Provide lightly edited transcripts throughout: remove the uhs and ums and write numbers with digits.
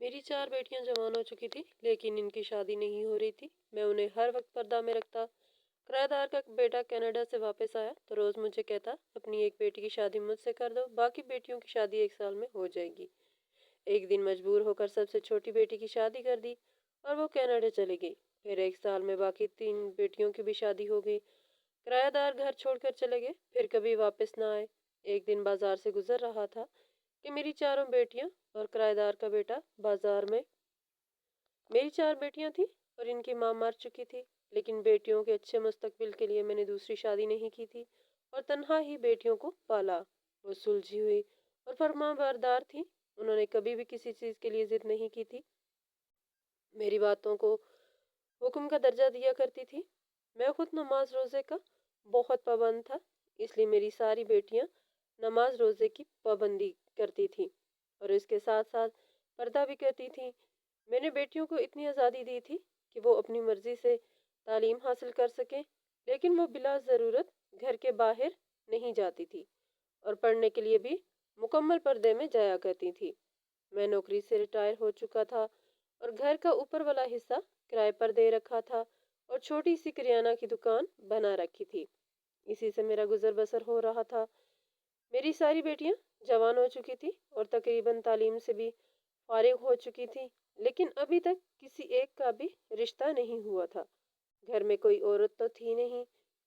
मेरी 4 बेटियां जवान हो चुकी थी, लेकिन इनकी शादी नहीं हो रही थी। मैं उन्हें हर वक्त पर्दा में रखता। किराएदार का बेटा कनाडा से वापस आया तो रोज मुझे कहता, अपनी एक बेटी की शादी मुझसे कर दो, बाकी बेटियों की शादी 1 साल में हो जाएगी। एक दिन मजबूर होकर सबसे छोटी बेटी की शादी कर दी और वो कनाडा चली गई। फिर 1 साल में बाकी 3 बेटियों की भी शादी हो गई। किराएदार घर छोड़कर चले गए, फिर कभी वापस ना आए। एक दिन बाजार से गुजर रहा था कि मेरी चारों बेटियां और किराएदार का बेटा बाजार में। मेरी 4 बेटियां थी और इनकी माँ मर चुकी थी, लेकिन बेटियों के अच्छे मुस्तकबिल के लिए मैंने दूसरी शादी नहीं की थी और तन्हा ही बेटियों को पाला। वो सुलझी हुई और फरमाबरदार थी। उन्होंने कभी भी किसी चीज के लिए जिद नहीं की थी। मेरी बातों को हुक्म का दर्जा दिया करती थी। मैं खुद नमाज रोजे का बहुत पाबंद था, इसलिए मेरी सारी बेटियां नमाज रोजे की पाबंदी करती थी और इसके साथ साथ पर्दा भी करती थी। मैंने बेटियों को इतनी आज़ादी दी थी कि वो अपनी मर्जी से तालीम हासिल कर सकें, लेकिन वो बिला ज़रूरत घर के बाहर नहीं जाती थी और पढ़ने के लिए भी मुकम्मल पर्दे में जाया करती थी। मैं नौकरी से रिटायर हो चुका था और घर का ऊपर वाला हिस्सा किराए पर दे रखा था और छोटी सी किराना की दुकान बना रखी थी। इसी से मेरा गुजर बसर हो रहा था। मेरी सारी बेटियां जवान हो चुकी थी और तकरीबन तालीम से भी फारिग हो चुकी थी, लेकिन अभी तक किसी एक का भी रिश्ता नहीं हुआ था। घर में कोई औरत तो थी नहीं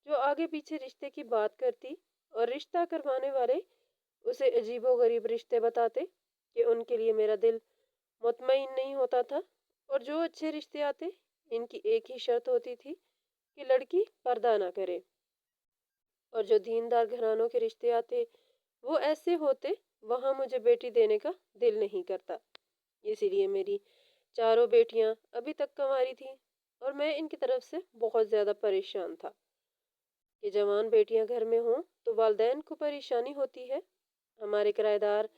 जो आगे पीछे रिश्ते की बात करती, और रिश्ता करवाने वाले उसे अजीबो गरीब रिश्ते बताते कि उनके लिए मेरा दिल मुतमईन नहीं होता था। और जो अच्छे रिश्ते आते, इनकी एक ही शर्त होती थी कि लड़की पर्दा ना करे। और जो दीनदार घरानों के रिश्ते आते, वो ऐसे होते वहां मुझे बेटी देने का दिल नहीं करता। इसीलिए मेरी चारों बेटियां अभी तक कंवारी थी और मैं इनकी तरफ से बहुत ज्यादा परेशान था कि जवान बेटियां घर में हों तो वालदैन को परेशानी होती है। हमारे किराएदार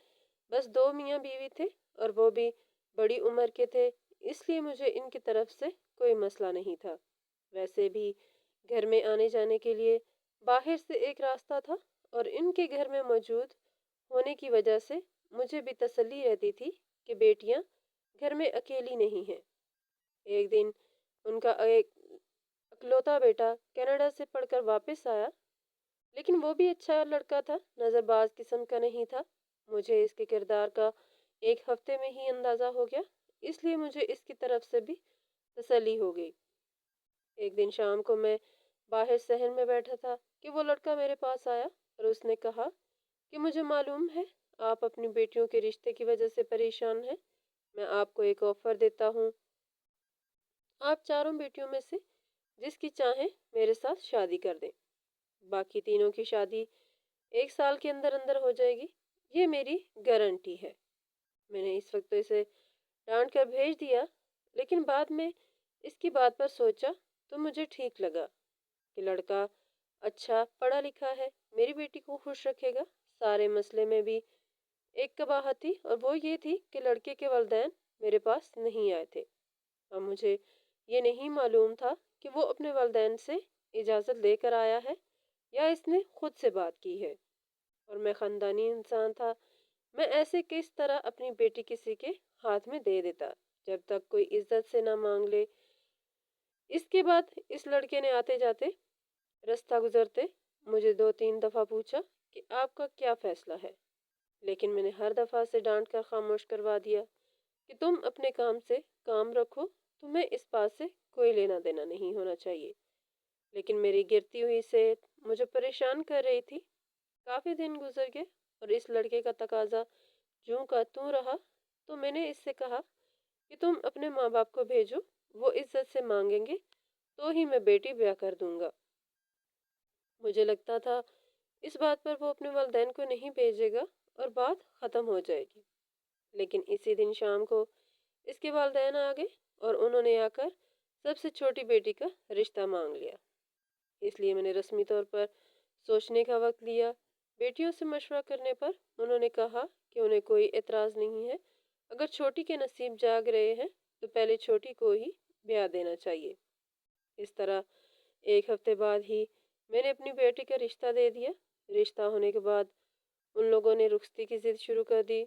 बस 2 मियाँ बीवी थे और वो भी बड़ी उम्र के थे, इसलिए मुझे इनकी तरफ से कोई मसला नहीं था। वैसे भी घर में आने जाने के लिए बाहर से एक रास्ता था और इनके घर में मौजूद होने की वजह से मुझे भी तसल्ली रहती थी कि बेटियां घर में अकेली नहीं हैं। एक दिन उनका एक इकलौता बेटा कनाडा से पढ़कर वापस आया, लेकिन वो भी अच्छा लड़का था, नजरबाज किस्म का नहीं था। मुझे इसके किरदार का 1 हफ्ते में ही अंदाजा हो गया, इसलिए मुझे इसकी तरफ से भी तसल्ली हो गई। एक दिन शाम को मैं बाहर शहर में बैठा था कि वो लड़का मेरे पास आया और उसने कहा कि मुझे मालूम है आप अपनी बेटियों के रिश्ते की वजह से परेशान हैं। मैं आपको एक ऑफर देता हूँ। आप चारों बेटियों में से जिसकी चाहें मेरे साथ शादी कर दें। बाकी तीनों की शादी 1 साल के अंदर अंदर हो जाएगी, ये मेरी गारंटी है। मैंने इस वक्त तो इसे डांट कर भेज दिया, लेकिन बाद में इसकी बात पर सोचा तो मुझे ठीक लगा कि लड़का अच्छा पढ़ा लिखा है, मेरी बेटी को खुश रखेगा। सारे मसले में भी एक कबाहत थी और वो ये थी कि लड़के के वालिदैन मेरे पास नहीं आए थे। अब मुझे ये नहीं मालूम था कि वो अपने वालिदैन से इजाज़त लेकर आया है या इसने खुद से बात की है। और मैं ख़ानदानी इंसान था, मैं ऐसे किस तरह अपनी बेटी किसी के हाथ में दे देता जब तक कोई इज्जत से ना मांग ले। इसके बाद इस लड़के ने आते जाते रास्ता गुजरते मुझे 2-3 दफ़ा पूछा कि आपका क्या फ़ैसला है, लेकिन मैंने हर दफ़ा से डांट कर खामोश करवा दिया कि तुम अपने काम से काम रखो, तुम्हें इस बात से कोई लेना देना नहीं होना चाहिए। लेकिन मेरी गिरती हुई सेहत मुझे परेशान कर रही थी। काफ़ी दिन गुजर गए और इस लड़के का तकाजा जूं का त्यों रहा, तो मैंने इससे कहा कि तुम अपने माँ बाप को भेजो, वो इज्जत से मांगेंगे तो ही मैं बेटी ब्याह कर दूंगा। मुझे लगता था इस बात पर वो अपने वालिदैन को नहीं भेजेगा और बात ख़त्म हो जाएगी। लेकिन इसी दिन शाम को इसके वालिदैन आ गए और उन्होंने आकर सबसे छोटी बेटी का रिश्ता मांग लिया। इसलिए मैंने रस्मी तौर पर सोचने का वक्त लिया। बेटियों से मशवरा करने पर उन्होंने कहा कि उन्हें कोई एतराज़ नहीं है। अगर छोटी के नसीब जाग रहे हैं तो पहले छोटी को ही ब्याह देना चाहिए। इस तरह 1 हफ्ते बाद ही मैंने अपनी बेटी का रिश्ता दे दिया। रिश्ता होने के बाद उन लोगों ने रुखसती की जिद शुरू कर दी।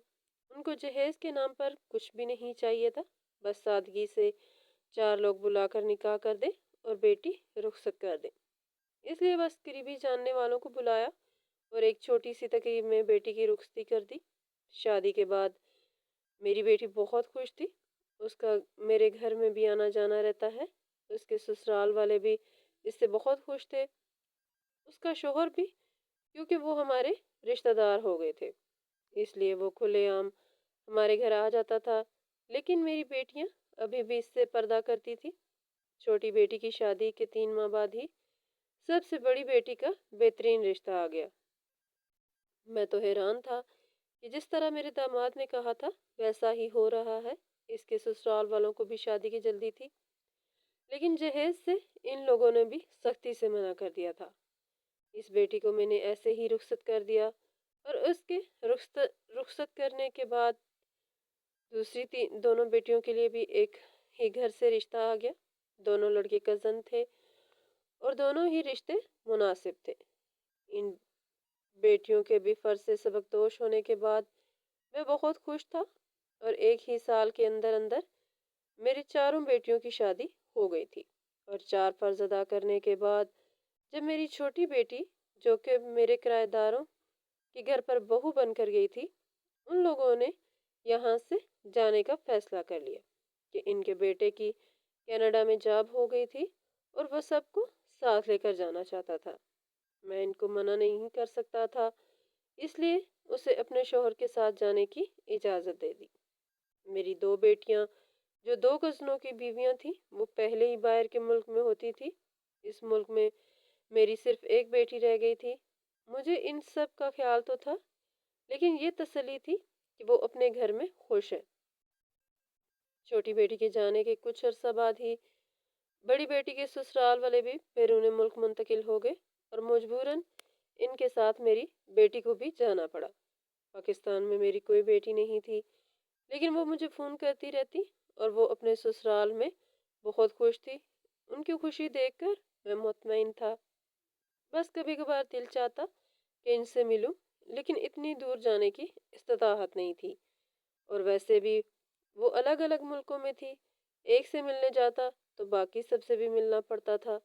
ان کو جہیز کے نام پر کچھ بھی نہیں چاہیے تھا، بس سادگی سے 4 لوگ بلا کر نکاح کر دیں اور بیٹی رخصت کر دیں۔ اس لیے بس قریبی جاننے والوں کو بلایا اور ایک چھوٹی سی تقریب میں بیٹی کی رخصتی کر دی۔ شادی کے بعد میری بیٹی بہت خوش تھی، اس کا میرے گھر میں بھی آنا جانا رہتا ہے۔ اس کے سسرال والے بھی اس سے بہت خوش تھے، اس کا شوہر بھی، کیونکہ وہ ہمارے رشتہ دار ہو گئے تھے، اس لیے وہ کھلے عام ہمارے گھر آ جاتا تھا۔ لیکن میری بیٹیاں ابھی بھی اس سے پردہ کرتی تھی۔ چھوٹی بیٹی کی شادی کے 3 ماہ بعد ہی سب سے بڑی بیٹی کا بہترین رشتہ آ گیا۔ میں تو حیران تھا کہ جس طرح میرے داماد نے کہا تھا ویسا ہی ہو رہا ہے۔ اس کے سسرال والوں کو بھی شادی کی جلدی تھی، لیکن جہیز سے ان لوگوں نے بھی سختی سے منع کر دیا تھا۔ اس بیٹی کو میں نے ایسے ہی رخصت کر دیا اور اس کے رخصت کرنے کے بعد دوسری دونوں بیٹیوں کے لیے بھی ایک ہی گھر سے رشتہ آ گیا۔ دونوں لڑکے کزن تھے اور دونوں ہی رشتے مناسب تھے۔ ان بیٹیوں کے بھی فرض سے سبکدوش ہونے کے بعد میں بہت خوش تھا اور ایک ہی سال کے اندر اندر میری 4 بیٹیوں کی شادی ہو گئی تھی۔ اور 4 فرض ادا کرنے کے بعد جب میری چھوٹی بیٹی، جو کہ میرے کرایہ داروں کے گھر پر بہو بن کر گئی تھی، ان لوگوں نے یہاں سے جانے کا فیصلہ کر لیا کہ ان کے بیٹے کی کینیڈا میں جاب ہو گئی تھی اور وہ سب کو ساتھ لے کر جانا چاہتا تھا۔ میں ان کو منع نہیں کر سکتا تھا، اس لیے اسے اپنے شوہر کے ساتھ جانے کی اجازت دے دی۔ میری 2 بیٹیاں جو 2 کزنوں کی بیویاں تھیں، وہ پہلے ہی باہر کے ملک میں ہوتی تھی۔ اس ملک میں میری صرف ایک بیٹی رہ گئی تھی۔ مجھے ان سب کا خیال تو تھا، لیکن یہ تسلی تھی کہ وہ اپنے گھر میں خوش ہے۔ چھوٹی بیٹی کے جانے کے کچھ عرصہ بعد ہی بڑی بیٹی کے سسرال والے بھی بیرون ملک منتقل ہو گئے اور مجبوراً ان کے ساتھ میری بیٹی کو بھی جانا پڑا۔ پاکستان میں میری کوئی بیٹی نہیں تھی، لیکن وہ مجھے فون کرتی رہتی اور وہ اپنے سسرال میں بہت خوش تھی۔ ان کی خوشی دیکھ کر میں مطمئن تھا۔ بس کبھی کبھار دل چاہتا کہ ان سے ملوں، لیکن اتنی دور جانے کی استطاعت نہیں تھی، اور ویسے بھی وہ الگ الگ ملکوں میں تھی۔ ایک سے ملنے جاتا تو باقی سب سے بھی ملنا پڑتا تھا۔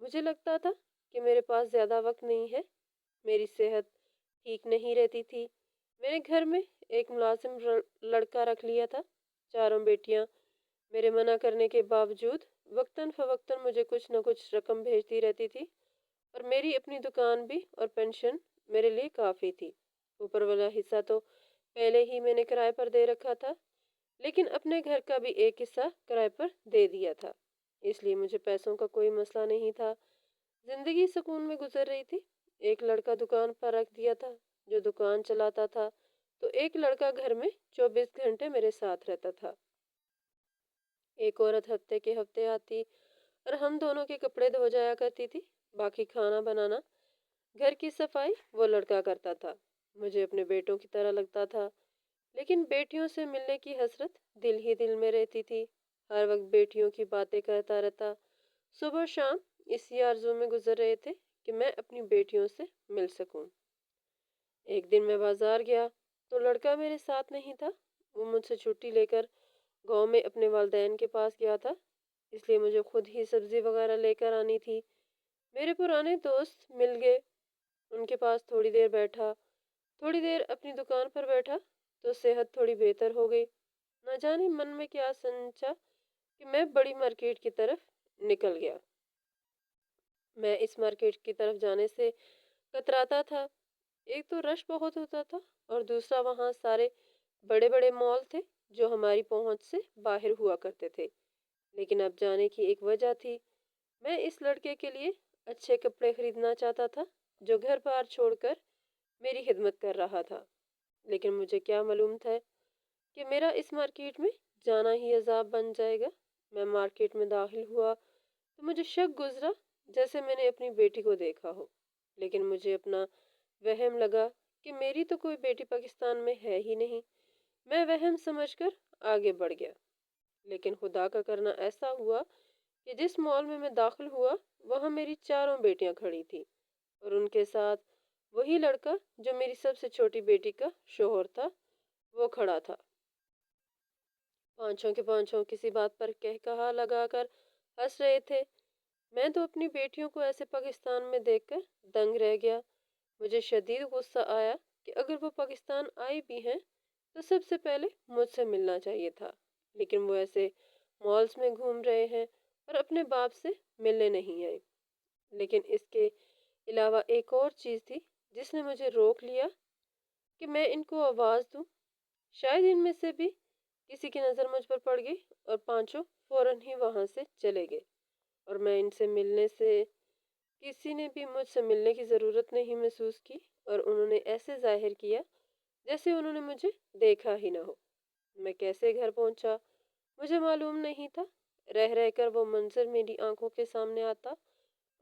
مجھے لگتا تھا کہ میرے پاس زیادہ وقت نہیں ہے۔ میری صحت ٹھیک نہیں رہتی تھی۔ میرے گھر میں ایک ملازم لڑکا رکھ لیا تھا۔ 4 بیٹیاں میرے منع کرنے کے باوجود وقتاً فوقتاً مجھے کچھ نہ کچھ رقم بھیجتی رہتی تھی، اور میری اپنی دکان بھی اور پینشن میرے لیے کافی تھی۔ اوپر والا حصہ تو پہلے ہی میں نے کرائے پر دے رکھا تھا، لیکن اپنے گھر کا بھی ایک حصہ کرائے پر دے دیا تھا، اس لیے مجھے پیسوں کا کوئی مسئلہ نہیں تھا۔ زندگی سکون میں گزر رہی تھی۔ ایک لڑکا دکان پر رکھ دیا تھا جو دکان چلاتا تھا، تو ایک لڑکا گھر میں 24 گھنٹے میرے ساتھ رہتا تھا۔ ایک عورت ہفتے کے ہفتے آتی اور ہم دونوں کے کپڑے دھو جایا کرتی تھی۔ باقی کھانا بنانا، گھر کی صفائی وہ لڑکا کرتا تھا۔ مجھے اپنے بیٹوں کی طرح لگتا تھا، لیکن بیٹیوں سے ملنے کی حسرت دل ہی دل میں رہتی تھی۔ ہر وقت بیٹیوں کی باتیں کرتا رہتا۔ صبح شام اسی آرزو میں گزر رہے تھے کہ میں اپنی بیٹیوں سے مل سکوں۔ ایک دن میں بازار گیا تو لڑکا میرے ساتھ نہیں تھا۔ وہ مجھ سے چھٹی لے کر گاؤں میں اپنے والدین کے پاس گیا تھا، اس لیے مجھے خود ہی سبزی وغیرہ لے کر آنی تھی۔ میرے پرانے دوست مل گئے، ان کے پاس تھوڑی دیر بیٹھا، تھوڑی دیر اپنی دکان پر بیٹھا تو صحت تھوڑی بہتر ہو گئی۔ نہ جانے من میں کیا سنچا کہ میں بڑی مارکیٹ کی طرف نکل گیا۔ میں اس مارکیٹ کی طرف جانے سے کتراتا تھا۔ ایک تو رش بہت ہوتا تھا، اور دوسرا وہاں سارے بڑے بڑے مال تھے جو ہماری پہنچ سے باہر ہوا کرتے تھے۔ لیکن اب جانے کی ایک وجہ تھی۔ میں اس لڑکے کے لیے اچھے کپڑے خریدنا چاہتا تھا جو گھر بار چھوڑ کر میری خدمت کر رہا تھا، لیکن مجھے کیا معلوم تھا کہ میرا اس مارکیٹ میں جانا ہی عذاب بن جائے گا۔ میں مارکیٹ میں داخل ہوا تو مجھے شک گزرا جیسے میں نے اپنی بیٹی کو دیکھا ہو، لیکن مجھے اپنا وہم لگا کہ میری تو کوئی بیٹی پاکستان میں ہے ہی نہیں۔ میں وہم سمجھ کر آگے بڑھ گیا، لیکن خدا کا کرنا ایسا ہوا کہ جس مال میں داخل ہوا وہاں میری 4 بیٹیاں کھڑی تھیں، اور ان کے ساتھ وہی لڑکا جو میری سب سے چھوٹی بیٹی کا شوہر تھا۔ वो खड़ा था, पांचों के पांचों किसी बात पर कह कहा लगाकर हंस रहे थे। मैं तो अपनी बेटियों को ऐसे पाकिस्तान में देखकर दंग रह गया। मुझे शदीद गुस्सा आया कि अगर वो पाकिस्तान आई भी हैं तो सबसे पहले मुझसे मिलना चाहिए था, लेकिन वो ऐसे मॉल्स में घूम रहे हैं और अपने बाप से मिलने नहीं आए। लेकिन इसके अलावा एक और चीज़ थी जिसने मुझे रोक लिया कि मैं इनको आवाज़ दूं। शायद इनमें से भी किसी की नज़र मुझ पर पड़ गई और पांचों फौरन ही वहां से चले गए, और मैं इनसे मिलने से किसी ने भी मुझसे मिलने की ज़रूरत नहीं महसूस की, और उन्होंने ऐसे जाहिर किया जैसे उन्होंने मुझे देखा ही ना हो। मैं कैसे घर पहुंचा मुझे मालूम नहीं था। रह रहकर वो मंजर मेरी आंखों के सामने आता,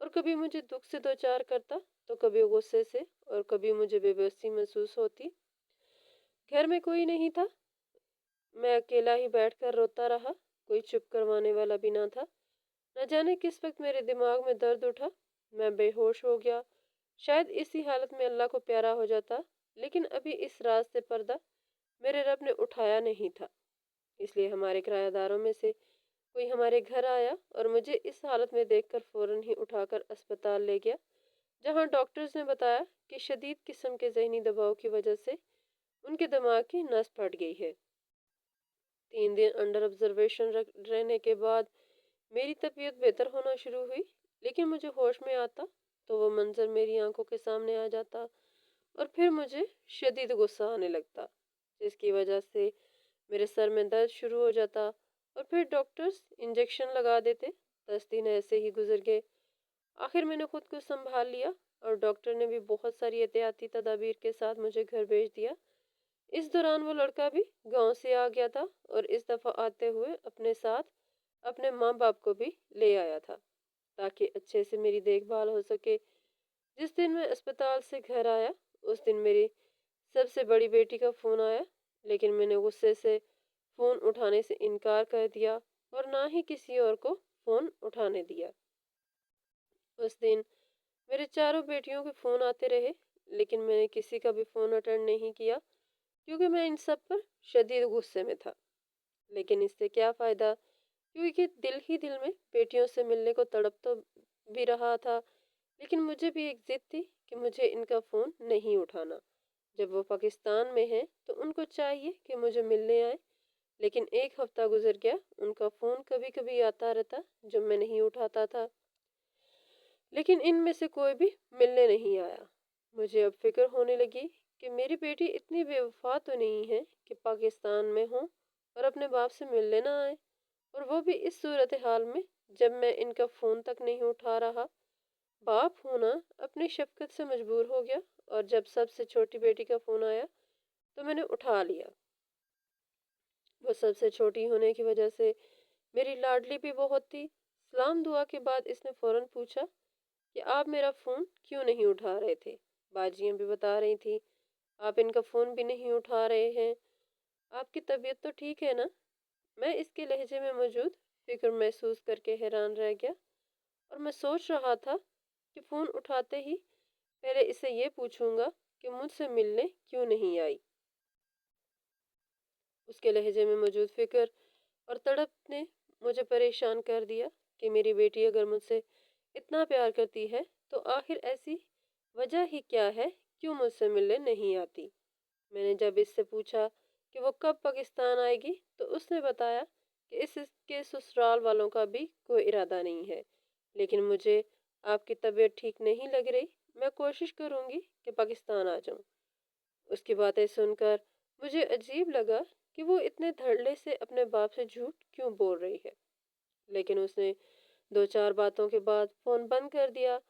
और कभी मुझे दुख से दो चार करता, तो कभी गुस्से से, और कभी मुझे बेबसी महसूस होती। घर में कोई नहीं था, मैं अकेला ही बैठकर रोता रहा। कोई चुप करवाने वाला भी ना था। न जाने किस वक्त मेरे दिमाग में दर्द उठा, मैं बेहोश हो गया। शायद इसी हालत में अल्लाह को प्यारा हो जाता, लेकिन अभी इस राज से पर्दा मेरे रब ने उठाया नहीं था। इसलिए हमारे किराएदारों में से कोई हमारे घर आया और मुझे इस हालत में देखकर फौरन ही उठाकर अस्पताल ले गया, जहां डॉक्टर्स ने बताया कि शदीद किस्म के जहनी दबाव की वजह से उनके दिमाग की नस फट गई है। 3 दिन अंडर ऑब्जर्वेशन रहने के बाद मेरी तबीयत बेहतर होना शुरू हुई, लेकिन मुझे होश में आता तो वो मंजर मेरी आंखों के सामने आ जाता, और फिर मुझे शदीद गुस्सा आने लगता, जिसकी वजह से मेरे सर में दर्द शुरू हो जाता, और फिर डॉक्टर्स इंजेक्शन लगा देते। 10 दिन ऐसे ही गुजर गए। आखिर मैंने खुद को संभाल लिया, और डॉक्टर ने भी बहुत सारी एहतियाती तदाबीर के साथ मुझे घर भेज दिया। इस दौरान वो लड़का भी गांव से आ गया था, और इस दफ़ा आते हुए अपने साथ अपने माँ बाप को भी ले आया था, ताकि अच्छे से मेरी देखभाल हो सके। जिस दिन मैं अस्पताल से घर आया, उस दिन मेरी सबसे बड़ी बेटी का फ़ोन आया, लेकिन मैंने गुस्से से फ़ोन उठाने से इनकार कर दिया, और ना ही किसी और को फ़ोन उठाने दिया। उस दिन मेरे चारों बेटियों के फ़ोन आते रहे, लेकिन मैंने किसी का भी फ़ोन अटेंड नहीं किया, क्योंकि मैं इन सब पर शदीद गुस्से में था। लेकिन इससे क्या फ़ायदा, क्योंकि दिल ही दिल में बेटियों से मिलने को तड़प तो भी रहा था, लेकिन मुझे भी एक ज़िद थी कि मुझे इनका फ़ोन नहीं उठाना। जब वो पाकिस्तान में हैं तो उनको चाहिए कि मुझे मिलने आए, लेकिन एक हफ्ता गुजर गया, उनका फ़ोन कभी कभी आता रहता जब मैं नहीं उठाता था, लेकिन इनमें से कोई भी मिलने नहीं आया। मुझे अब फिक्र होने लगी कि मेरी बेटी इतनी बेवफा तो नहीं है कि पाकिस्तान में हो और अपने बाप से मिलने ना आए, और वो भी इस सूरत हाल में जब मैं इनका फ़ोन तक नहीं उठा रहा। बाप होना अपनी शफकत से मजबूर हो गया, और जब सबसे छोटी बेटी का फ़ोन आया तो मैंने उठा लिया। वो सबसे छोटी होने की वजह से मेरी लाडली भी बहुत थी। सलाम दुआ के बाद इसने फ़ौरन पूछा कि आप मेरा फ़ोन क्यों नहीं उठा रहे थे। बाजियाँ भी बता रही थी आप इनका फ़ोन भी नहीं उठा रहे हैं, आपकी तबीयत तो ठीक है ना। मैं इसके लहजे में मौजूद फिक्र महसूस करके हैरान रह गया, और मैं सोच रहा था कि फ़ोन उठाते ही पहले इसे ये पूछूंगा कि मुझसे मिलने क्यों नहीं आई। उसके लहजे में मौजूद फिक्र और तड़प ने मुझे परेशान कर दिया कि मेरी बेटी अगर मुझसे इतना प्यार करती है तो आखिर ऐसी वजह ही क्या है क्यों मुझसे मिलने नहीं आती। मैंने जब इससे पूछा कि वो कब पाकिस्तान आएगी तो उसने बताया कि इसके ससुराल वालों का भी कोई इरादा नहीं है, लेकिन मुझे आपकी तबीयत ठीक नहीं लग रही, मैं कोशिश करूंगी कि पाकिस्तान आ जाऊं। उसकी बातें सुनकर मुझे अजीब लगा कि वो इतने धड़ल्ले से अपने बाप से झूठ क्यों बोल रही है, लेकिन उसने दो चार बातों के बाद फ़ोन बंद कर दिया।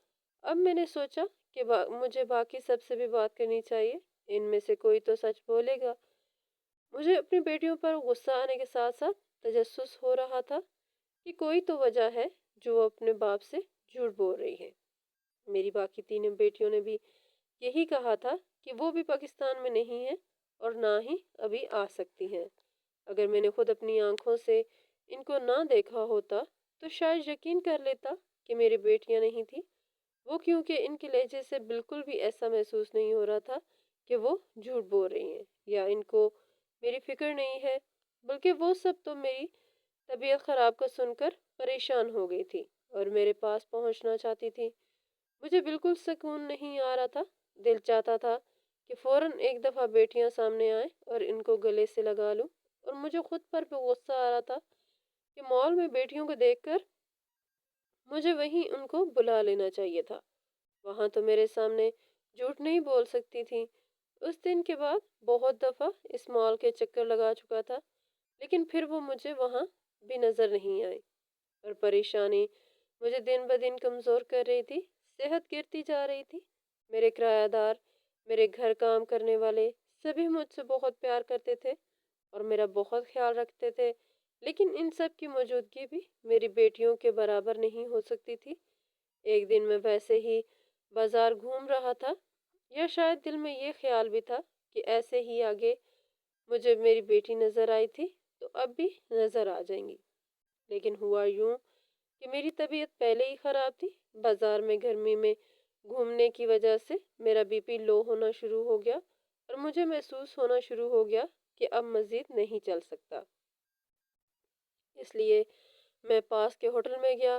अब मैंने सोचा कि मुझे बाकी सबसे भी बात करनी चाहिए, इनमें से कोई तो सच बोलेगा। मुझे अपनी बेटियों पर गुस्सा आने के साथ साथ तजस्सुस हो रहा था कि कोई तो वजह है जो वो अपने बाप से झूठ बोल रही है। मेरी बाकी तीनों बेटियों ने भी यही कहा था कि वो भी पाकिस्तान में नहीं है और ना ही अभी आ सकती हैं। अगर मैंने खुद अपनी आंखों से इनको ना देखा होता तो शायद यकीन कर लेता कि मेरी बेटियां नहीं थी वो, क्योंकि इनके लहजे से बिल्कुल भी ऐसा महसूस नहीं हो रहा था कि वो झूठ बोल रही हैं या इनको میری فکر نہیں ہے، بلکہ وہ سب تو میری طبیعت خراب کا سن کر پریشان ہو گئی تھی اور میرے پاس پہنچنا چاہتی تھی۔ مجھے بالکل سکون نہیں آ رہا تھا۔ دل چاہتا تھا کہ فوراً ایک دفعہ بیٹیاں سامنے آئیں اور ان کو گلے سے لگا لوں، اور مجھے خود پر بھی غصہ آ رہا تھا کہ مال میں بیٹیوں کو دیکھ کر مجھے وہیں ان کو بلا لینا چاہیے تھا۔ وہاں تو میرے سامنے جھوٹ نہیں بول سکتی تھی۔ اس دن کے بعد بہت دفعہ اس مال کے چکر لگا چکا تھا، لیکن پھر وہ مجھے وہاں بھی نظر نہیں آئی، اور پریشانی مجھے دن بدن کمزور کر رہی تھی۔ صحت گرتی جا رہی تھی۔ میرے کرایہ دار، میرے گھر کام کرنے والے سبھی مجھ سے بہت پیار کرتے تھے اور میرا بہت خیال رکھتے تھے، لیکن ان سب کی موجودگی بھی میری بیٹیوں کے برابر نہیں ہو سکتی تھی۔ ایک دن میں ویسے ہی بازار گھوم رہا تھا، یا شاید دل میں یہ خیال بھی تھا کہ ایسے ہی آگے مجھے میری بیٹی نظر آئی تھی تو اب بھی نظر آ جائیں گی، لیکن ہوا یوں کہ میری طبیعت پہلے ہی خراب تھی۔ بازار میں گرمی میں گھومنے کی وجہ سے میرا بی پی لو ہونا شروع ہو گیا اور مجھے محسوس ہونا شروع ہو گیا کہ اب مزید نہیں چل سکتا۔ اس لیے میں پاس کے ہوٹل میں گیا۔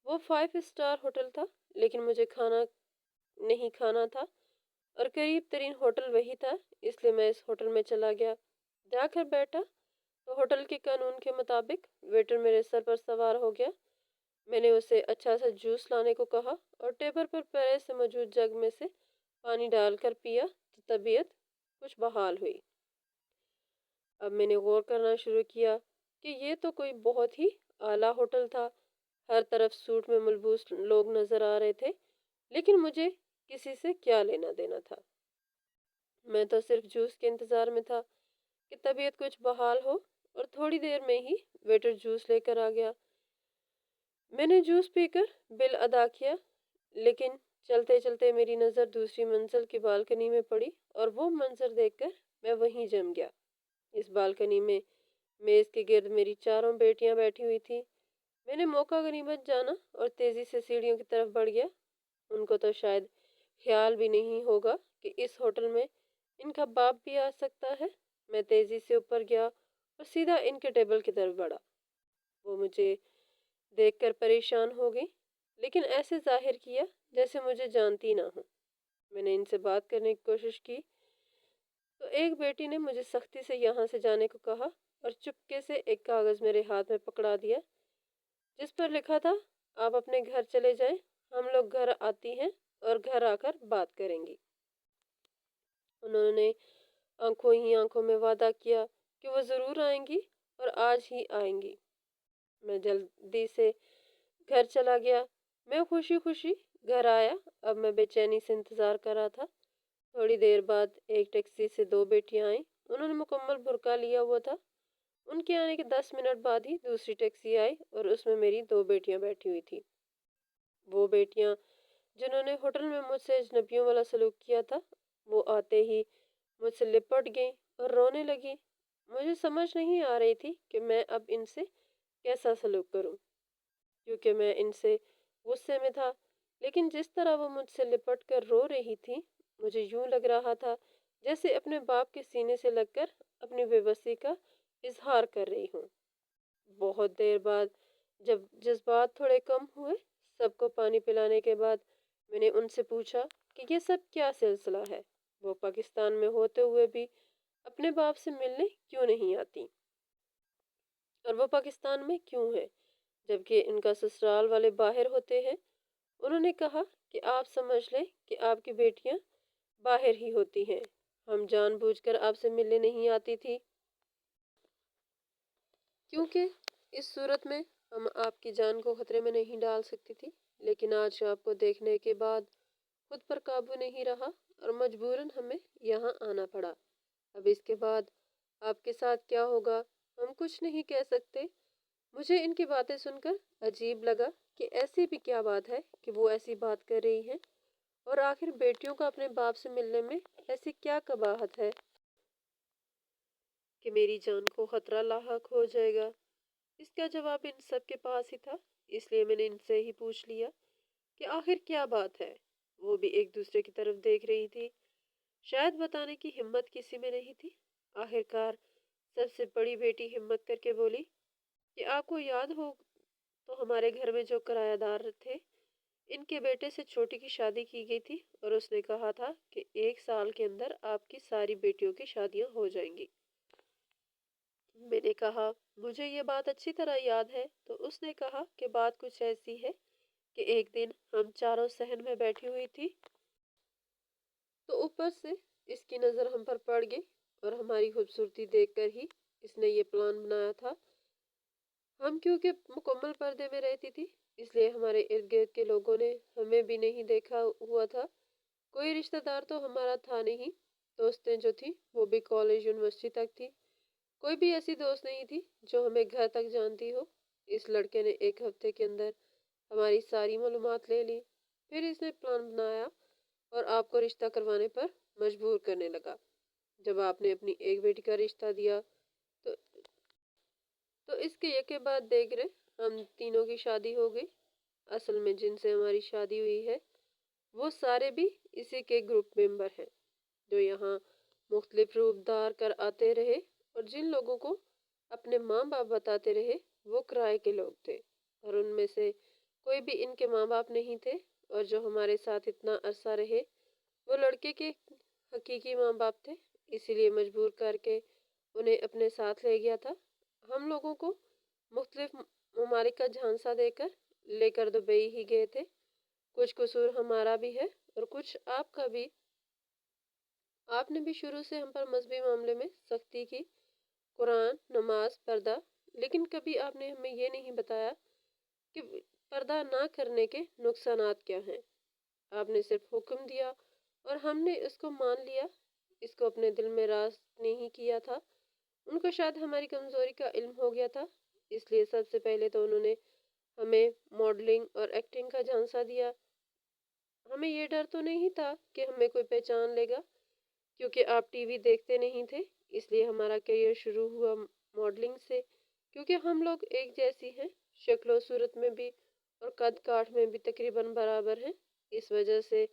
وہ 5 اسٹار ہوٹل تھا، لیکن مجھے کھانا نہیں کھانا تھا اور قریب ترین ہوٹل وہی تھا، اس لیے میں اس ہوٹل میں چلا گیا۔ جا کر بیٹھا تو ہوٹل کے قانون کے مطابق ویٹر میرے سر پر سوار ہو گیا۔ میں نے اسے اچھا سا جوس لانے کو کہا اور ٹیبل پر پہلے سے موجود جگ میں سے پانی ڈال کر پیا تو طبیعت کچھ بحال ہوئی۔ اب میں نے غور کرنا شروع کیا کہ یہ تو کوئی بہت ہی اعلیٰ ہوٹل تھا۔ ہر طرف سوٹ میں ملبوس لوگ نظر آ رہے تھے، لیکن مجھے کسی سے کیا لینا دینا تھا؟ میں تو صرف جوس کے انتظار میں تھا کہ طبیعت کچھ بحال ہو، اور تھوڑی دیر میں ہی ویٹر جوس لے کر آ گیا۔ میں نے جوس پی کر بل ادا کیا، لیکن چلتے چلتے میری نظر دوسری منزل کی بالکنی میں پڑی اور وہ منظر دیکھ کر میں وہیں جم گیا۔ اس بالکنی میں میز کے گرد میری چاروں بیٹیاں بیٹھی ہوئی تھیں۔ میں نے موقع غنیمت جانا اور تیزی سے سیڑھیوں کی طرف بڑھ گیا۔ ان کو تو شاید خیال بھی نہیں ہوگا کہ اس ہوٹل میں ان کا باپ بھی آ سکتا ہے۔ میں تیزی سے اوپر گیا اور سیدھا ان کے ٹیبل کی طرف بڑھا۔ وہ مجھے دیکھ کر پریشان ہو گئی، لیکن ایسے ظاہر کیا جیسے مجھے جانتی نہ ہو۔ میں نے ان سے بات کرنے کی کوشش کی تو ایک بیٹی نے مجھے سختی سے یہاں سے جانے کو کہا اور چپکے سے ایک کاغذ میرے ہاتھ میں پکڑا دیا، جس پر لکھا تھا، آپ اپنے گھر چلے جائیں، ہم لوگ گھر آتی ہیں اور گھر آ کر بات کریں گی۔ انہوں نے آنکھوں ہی آنکھوں میں وعدہ کیا کہ وہ ضرور آئیں گی اور آج ہی آئیں گی۔ میں جلدی سے گھر چلا گیا۔ میں خوشی خوشی گھر آیا۔ اب میں بے چینی سے انتظار کر رہا تھا۔ تھوڑی دیر بعد ایک ٹیکسی سے 2 بیٹیاں آئیں۔ انہوں نے مکمل برقع لیا ہوا تھا۔ ان کے آنے کے 10 منٹ بعد ہی دوسری ٹیکسی آئی اور اس میں میری 2 بیٹیاں بیٹھی ہوئی تھی۔ وہ بیٹیاں جنہوں نے ہوٹل میں مجھ سے اجنبیوں والا سلوک کیا تھا، وہ آتے ہی مجھ سے لپٹ گئیں اور رونے لگیں۔ مجھے سمجھ نہیں آ رہی تھی کہ میں اب ان سے کیسا سلوک کروں، کیونکہ میں ان سے غصے میں تھا، لیکن جس طرح وہ مجھ سے لپٹ کر رو رہی تھی، مجھے یوں لگ رہا تھا جیسے اپنے باپ کے سینے سے لگ کر اپنی بے بسی کا اظہار کر رہی ہوں۔ بہت دیر بعد جب جذبات تھوڑے کم ہوئے، سب کو پانی پلانے کے بعد میں نے ان سے پوچھا کہ یہ سب کیا سلسلہ ہے؟ وہ پاکستان میں ہوتے ہوئے بھی اپنے باپ سے ملنے کیوں نہیں آتی؟ اور وہ پاکستان میں کیوں ہے جبکہ ان کا سسرال والے باہر ہوتے ہیں؟ انہوں نے کہا کہ آپ سمجھ لیں کہ آپ کی بیٹیاں باہر ہی ہوتی ہیں، ہم جان بوجھ کر آپ سے ملنے نہیں آتی تھی، کیونکہ اس صورت میں ہم آپ کی جان کو خطرے میں نہیں ڈال سکتی تھی، لیکن آج آپ کو دیکھنے کے بعد خود پر قابو نہیں رہا اور مجبوراً ہمیں یہاں آنا پڑا۔ اب اس کے بعد آپ کے ساتھ کیا ہوگا ہم کچھ نہیں کہہ سکتے۔ مجھے ان کی باتیں سن کر عجیب لگا کہ ایسی بھی کیا بات ہے کہ وہ ایسی بات کر رہی ہیں، اور آخر بیٹیوں کا اپنے باپ سے ملنے میں ایسی کیا قباحت ہے کہ میری جان کو خطرہ لاحق ہو جائے گا؟ اس کا جواب ان سب کے پاس ہی تھا، اس لیے میں نے ان سے ہی پوچھ لیا کہ آخر کیا بات ہے۔ وہ بھی ایک دوسرے کی طرف دیکھ رہی تھی، شاید بتانے کی ہمت کسی میں نہیں تھی۔ آخر کار सबसे बड़ी बेटी हिम्मत करके बोली कि आपको याद हो तो हमारे घर में जो किराएदार थे, इनके बेटे से छोटी की शादी की गई थी और उसने कहा था कि 1 साल के अंदर आपकी सारी बेटियों की शादियां हो जाएंगी। मैंने कहा मुझे ये बात अच्छी तरह याद है। तो उसने कहा कि बात कुछ ऐसी है कि एक दिन हम चारों सहन में बैठी हुई थी, तो ऊपर से इसकी नज़र हम पर पड़ गई और हमारी खूबसूरती देखकर ही इसने ये प्लान बनाया था। हम क्योंकि मुकम्मल पर्दे में रहती थी, इसलिए हमारे इर्द गिर्द के लोगों ने हमें भी नहीं देखा हुआ था। कोई रिश्तेदार तो हमारा था नहीं। दोस्तें जो थी वो भी कॉलेज यूनिवर्सिटी तक थी। कोई भी ऐसी दोस्त नहीं थी जो हमें घर तक जानती हो। इस लड़के ने 1 हफ्ते के अंदर हमारी सारी मालूमात ले ली। फिर इसने प्लान बनाया और आपको रिश्ता करवाने पर मजबूर करने लगा। जब आपने अपनी एक बेटी का रिश्ता दिया तो इसके यके बाद देख रहे हम तीनों की शादी हो गई। असल में जिनसे हमारी शादी हुई है वो सारे भी इसी के ग्रुप मेंबर हैं, जो यहाँ मुख्तलिफ रूप धार कर आते रहे और जिन लोगों को अपने माँ बाप बताते रहे वो किराए के लोग थे और उनमें से कोई भी इनके माँ बाप नहीं थे। और जो हमारे साथ इतना अरसा रहे वो लड़के के हकीकी माँ बाप थे, इसीलिए मजबूर करके उन्हें अपने साथ ले गया था। हम लोगों को मुख्तलिफ ममालिक का झांसा देकर लेकर दुबई ही गए थे। कुछ कसूर हमारा भी है और कुछ आपका भी। आपने भी शुरू से हम पर मजहबी मामले में सख्ती की, कुरान, नमाज, पर्दा, लेकिन कभी आपने हमें ये नहीं बताया कि पर्दा ना करने के नुकसानात क्या हैं। आपने सिर्फ हुक्म दिया और हमने इसको मान लिया। इसको अपने दिल में रास नहीं किया था। उनको शायद हमारी कमजोरी का इल्म हो गया था, इसलिए सबसे पहले तो उन्होंने हमें मॉडलिंग और एक्टिंग का झांसा दिया। हमें ये डर तो नहीं था कि हमें कोई पहचान लेगा, क्योंकि आप टीवी देखते नहीं थे। इसलिए हमारा करियर शुरू हुआ मॉडलिंग से, क्योंकि हम लोग एक जैसी हैं, शक्ल सूरत में भी और कद काठ में भी तकरीबन बराबर हैं। इस वजह से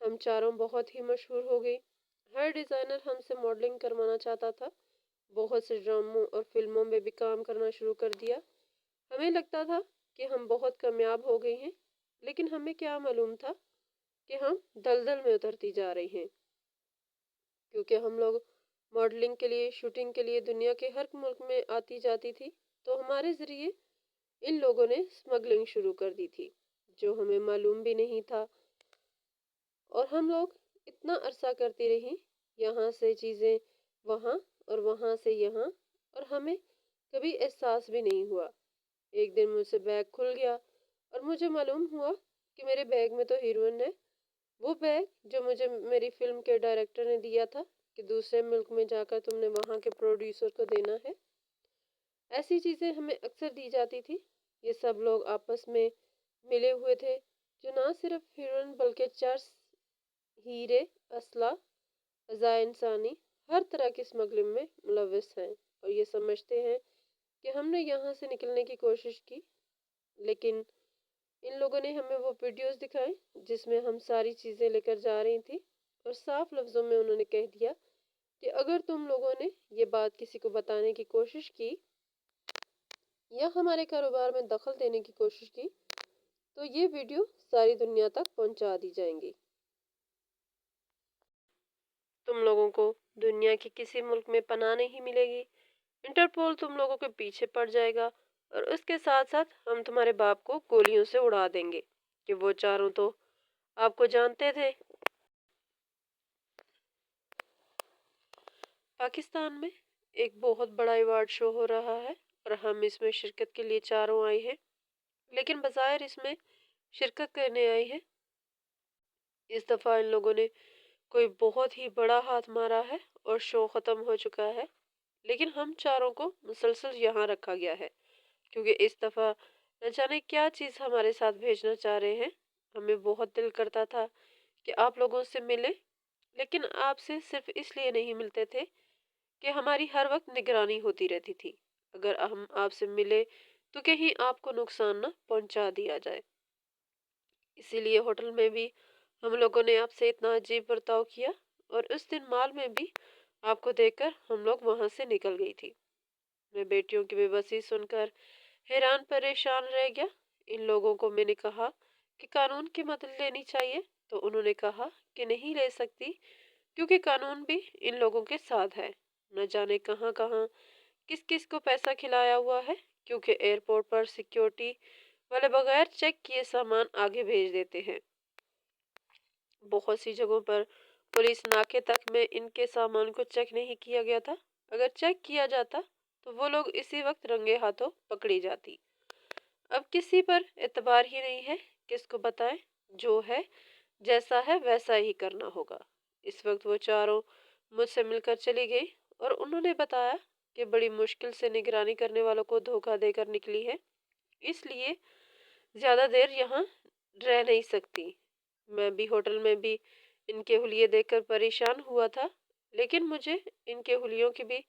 हम चारों बहुत ही मशहूर हो गई। हर डिज़ाइनर हमसे मॉडलिंग करवाना चाहता था। बहुत से ड्रामों और फिल्मों में भी काम करना शुरू कर दिया। हमें लगता था कि हम बहुत कामयाब हो गई हैं, लेकिन हमें क्या मालूम था कि हम दलदल में उतरती जा रही हैं। क्योंकि हम लोग मॉडलिंग के लिए, शूटिंग के लिए दुनिया के हर मुल्क में आती जाती थी, तो हमारे ज़रिए इन लोगों ने स्मगलिंग शुरू कर दी थी, जो हमें मालूम भी नहीं था। और हम लोग इतना अरसा करती रही, यहाँ से चीज़ें वहाँ और वहाँ से यहाँ, और हमें कभी एहसास भी नहीं हुआ। एक दिन मुझसे बैग खुल गया और मुझे मालूम हुआ कि मेरे बैग में तो हीरोइन है। वो बैग जो मुझे मेरी फिल्म के डायरेक्टर ने दिया था कि दूसरे मुल्क में जाकर तुमने वहाँ के प्रोड्यूसर को देना है। ऐसी चीज़ें हमें अक्सर दी जाती थी। ये सब लोग आपस में मिले हुए थे, जो ना सिर्फ हीरोइन बल्कि चर्च, हीरे, असला, अज़ा इंसानी, हर तरह की स्मगलिंग में मुलविस हैं और ये समझते हैं कि हमने यहाँ से निकलने की कोशिश की। लेकिन इन लोगों ने हमें वो वीडियोस दिखाए जिसमें हम सारी चीज़ें लेकर जा रही थी, और साफ लफ्ज़ों में उन्होंने कह दिया कि अगर तुम लोगों ने ये बात किसी को बताने की कोशिश की या हमारे कारोबार में दखल देने की कोशिश की तो ये वीडियो सारी दुनिया तक पहुंचा दी जाएंगी। तुम लोगों को दुनिया के किसी मुल्क में पनाह नहीं मिलेगी। इंटरपोल तुम लोगों के पीछे पड़ जाएगा और उसके साथ साथ हम तुम्हारे बाप को गोलियों से उड़ा देंगे कि वो चारों तो आपको जानते थे। पाकिस्तान में एक बहुत बड़ा अवार्ड शो हो रहा है और हम इसमें शिरकत के लिए चारों आए हैं, लेकिन बज़ाहिर इसमें शिरकत करने आए हैं। इस दफ़ा इन लोगों ने कोई बहुत ही बड़ा हाथ मारा है और शो ख़त्म हो चुका है, लेकिन हम चारों को मुसलसल यहाँ रखा गया है क्योंकि इस दफ़ा न जाने क्या चीज़ हमारे साथ भेजना चाह रहे हैं। हमें बहुत दिल करता था कि आप लोगों से मिले, लेकिन आपसे सिर्फ इसलिए नहीं मिलते थे कि हमारी हर वक्त निगरानी होती रहती थी। अगर हम आपसे मिले तो कहीं आपको नुकसान न पहुंचा दिया जाए। इसीलिए होटल में भी हम लोगों ने आपसे इतना अजीब बर्ताव किया और उस दिन मॉल में भी आपको देखकर हम लोग वहां से निकल गई थी। मैं बेटियों की बेबसी सुनकर हैरान परेशान रह गया। इन लोगों को मैंने कहा कि कानून की मदद लेनी चाहिए, तो उन्होंने कहा कि नहीं ले सकती, क्योंकि कानून भी इन लोगों के साथ है। न जाने कहाँ कहाँ किस किस को पैसा खिलाया हुआ है, क्योंकि एयरपोर्ट पर सिक्योरिटी वाले बगैर चेक किए सामान आगे भेज देते हैं। बहुत सी जगहों पर पुलिस नाके तक में इनके सामान को चेक नहीं किया गया था। अगर चेक किया जाता तो वो लोग इसी वक्त रंगे हाथों पकड़ी जाती। अब किसी पर एतबार ही नहीं है, किसको बताएं। जो है जैसा है वैसा ही करना होगा। इस वक्त वो चारों मुझसे मिलकर चली गई और उन्होंने बताया कि बड़ी मुश्किल से निगरानी करने वालों को धोखा देकर निकली है, इसलिए ज्यादा देर यहाँ रह नहीं सकती। मैं भी होटल में भी इनके हुलिये देखकर परेशान हुआ था, लेकिन मुझे इनके हुलियों की भी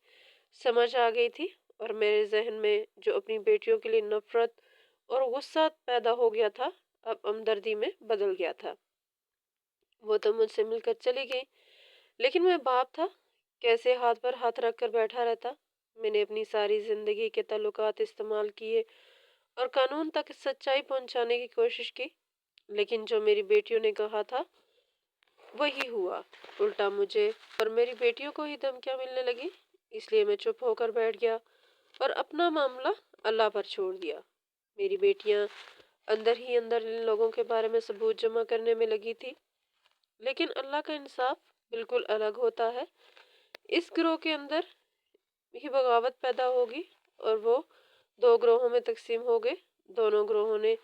समझ आ गई थी और मेरे जहन में जो अपनी बेटियों के लिए नफरत और गुस्सा पैदा हो गया था, अब हमदर्दी में बदल गया था। वो तो मुझसे मिलकर चली गई, लेकिन मैं बाप था, कैसे हाथ पर हाथ रखकर बैठा रहता। मैंने अपनी सारी जिंदगी के ताल्लुकात इस्तेमाल किए और कानून तक सच्चाई पहुंचाने की कोशिश की, लेकिन जो मेरी बेटियों ने कहा था वही हुआ। उल्टा मुझे और मेरी बेटियों को ही धमकियां मिलने लगी। इसलिए मैं चुप होकर बैठ गया और अपना मामला अल्लाह पर छोड़ दिया। मेरी बेटियां अंदर ही अंदर इन लोगों के बारे में सबूत जमा करने में लगी थी, लेकिन अल्लाह का इंसाफ बिल्कुल अलग होता है। इस ग्रोह के अंदर ही बगावत पैदा होगी और वो दो ग्रोहों में तकसीम हो गए। दोनों ग्रोहों ने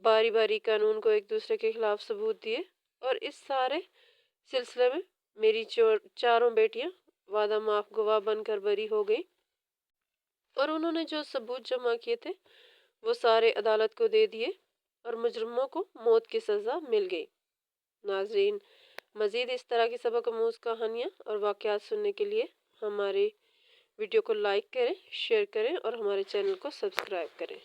बारी बारी कानून को एक दूसरे के खिलाफ सबूत दिए और इस सारे सिलसिले में मेरी चारों बेटियां वादा माफ गवाह बनकर बरी हो गई और उन्होंने जो सबूत जमा किए थे वो सारे अदालत को दे दिए और मुजरिमों को मौत की सजा मिल गई। नाजरीन, मजीद इस तरह की सबक आमूज कहानियाँ और वाक़यात सुनने के लिए हमारे वीडियो को लाइक करें, शेयर करें और हमारे चैनल को सब्सक्राइब करें।